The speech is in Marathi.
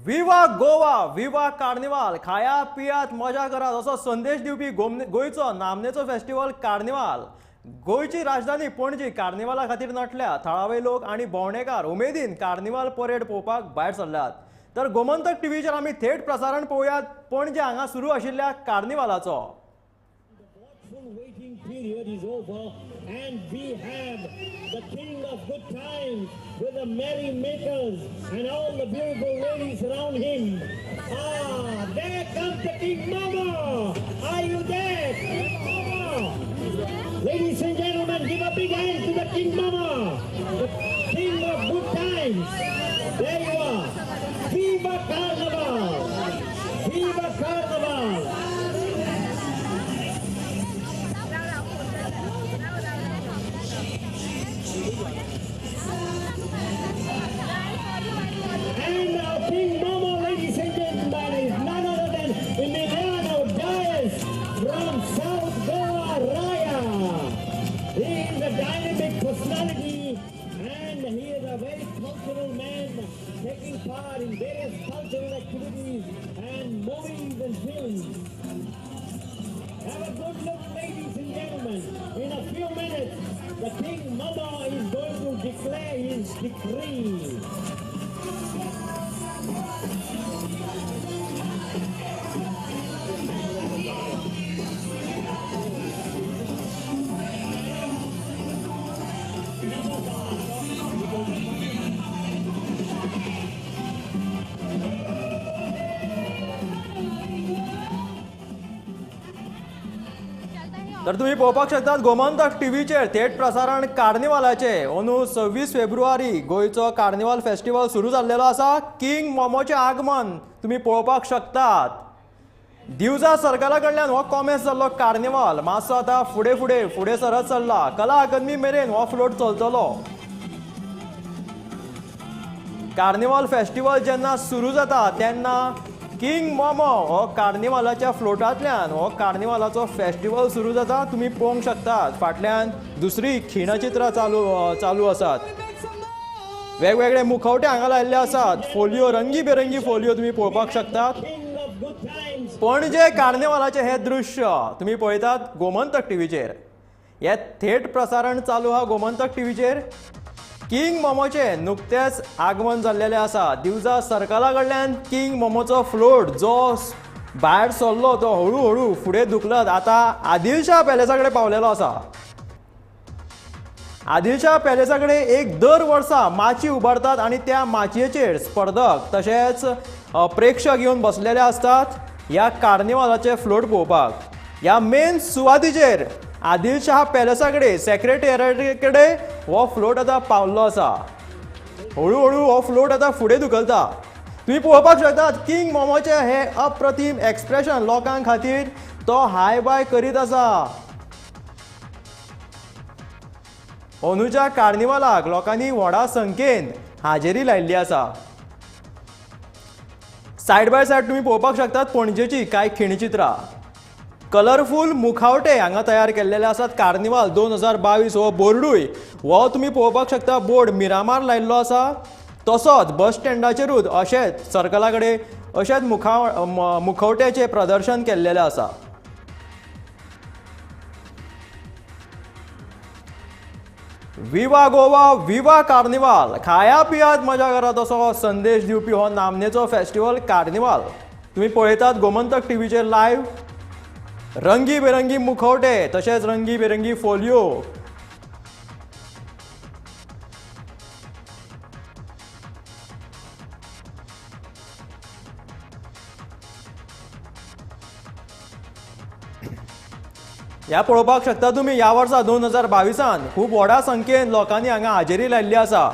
विवा गोवा, विवा कार्निवाल, खाया पियात मजा करात असो संदेश दिवपी गोयचो नामनेचो फेस्टिवल कार्निवाल। गोयची राजधानी पणजी कार्निवाला खातीर नटल्या। थळावे लोक आणि भोंवडेकार उमेदीन कार्निवाल परेड पळोवपाक भायर सरल्यात। तर गोमंतक टीव्हीचेर आमी थेट प्रसारण पळोवयात पणजे हांगा सुरू आशिल्ल्या कार्निवालाचो। Waiting period is over and we have the king of good times with the merry makers and all the beautiful ladies around him. There comes the King Mama. Are you there, King Mama? Ladies and gentlemen, give a big hand to the King Mama, the king of good times. There you are. Viva Carnival! Viva Carnival! And our King Momo, ladies and gentlemen, is none other than Emiliano Diaz from South Goa, Raya. He is a dynamic personality and he is a very cultural man, taking part in various cultural activities and movies and films. Have a good look, ladies and gentlemen. In a few minutes, the King Momo is going to declare his decree. तर तुम्ही पळोवपाक शकतात गोमंतक टीव्हीचेर थेट प्रसारण कार्निवालाचे। अंदू 26 फेब्रुवारी गोयचो कार्निवाल फेस्टिवल सुरू जाल्लेलो आसा। किंग मोमोचें आगमन तुम्ही पळोवपाक शकतात। दिवजा सर्कला कडल्यान हो कॉमेस जाल्लो कार्निवाल मातसो आतां फुडें सरत चल्ला। कला अकादमी मेरेन हो फ्लोट चलतलो। कार्निवाल फेस्टिवल जेन्ना सुरू जाता तेन्ना किंग मोमो हो कार्निवालाच्या फ्लोटांतल्यान हो कार्निवालाचो फेस्टिवल सुरू जाता। तुम्ही पळोवंक शकतात फाटल्यान दुसरी खिणचित्रां चालू आसात। वेगवेगळे मुखवटे हांगा लायिल्ले आसात। फोलियो रंगीबेरंगी फोलियो तुम्ही पळोवपाक शकतात। पणजे कार्निवालाचे हे दृश्य तुम्ही पळयतात गोमंतक टीव्हीचेर। हे थेट प्रसारण चालू आहा गोमंतक टीव्हीचेर। किंग मोमोचे नुकतेच आगमन जाल्लेले आसा। दिवजा सर्कला कडल्यान किंग मोमोचो फ्लोट जो भायर सरलो तो हळू फुडें धुकलत आतां आदिलशाह पॅलेसा कडेन पावलेलो आसा। आदिलशाह पॅलेसा कडेन एक दर वर्सा माची उबारतात आणि त्या माचयेचेर स्पर्धक तशेंच प्रेक्षक येवन बसलेले असतात ह्या कार्निवालाचे फ्लोट पळोवपाक। ह्या मेन सुवातीचेर आदिलशाह पॅलेसा कडेन सेक्रेटेरिएटा कडेन हो फ्लोट आतां पावल्लो आसा। हळू हो फ्लोट आतां फुडें धुकलता। तुम्ही पळोवपाक शकतात किंग मोमोचे हे अप्रतिम एक्सप्रेशन लोकां खातीर तो हाय बाय करीत आसा। अंदूच्या कार्निवालाक लोकांनी व्हडा संख्येन हाजेरी लायिल्ली आसा। सायड बाय सायड तुम्ही पळोवपाक शकतात पणजेची कांय खिणचित्रां। कलरफूल मुखावटे हांगा तयार केल्लेले आसात। कार्निवाल 2022 हो बोर्डूय हो तुम्ही पळोवपाक शकता बोर्ड मिरामार लायिल्लो आसा। तसोच बस स्टँडाचेरूच अशेंच सर्कला कडेन अशेंच मुखवट्याचें प्रदर्शन केल्लेलें आसा। विवा गोवा, विवा कार्निवाल, खाया पियात मजा करात असो संदेश दिवपी हो नामनेचो फेस्टिवल कार्निवाल तुम्ही पळयतात गोमंतक टीव्हीचेर लायव्ह। रंगीबेरंगी मुखवटे तशेंच रंगीबेरंगी फोलियो। ह्या पळोवपाक शकता तुम्ही ह्या वर्सा 2022 खूब व्हडा संख्येन लोकांनी हांगा हाजेरी लायिल्ली आसा।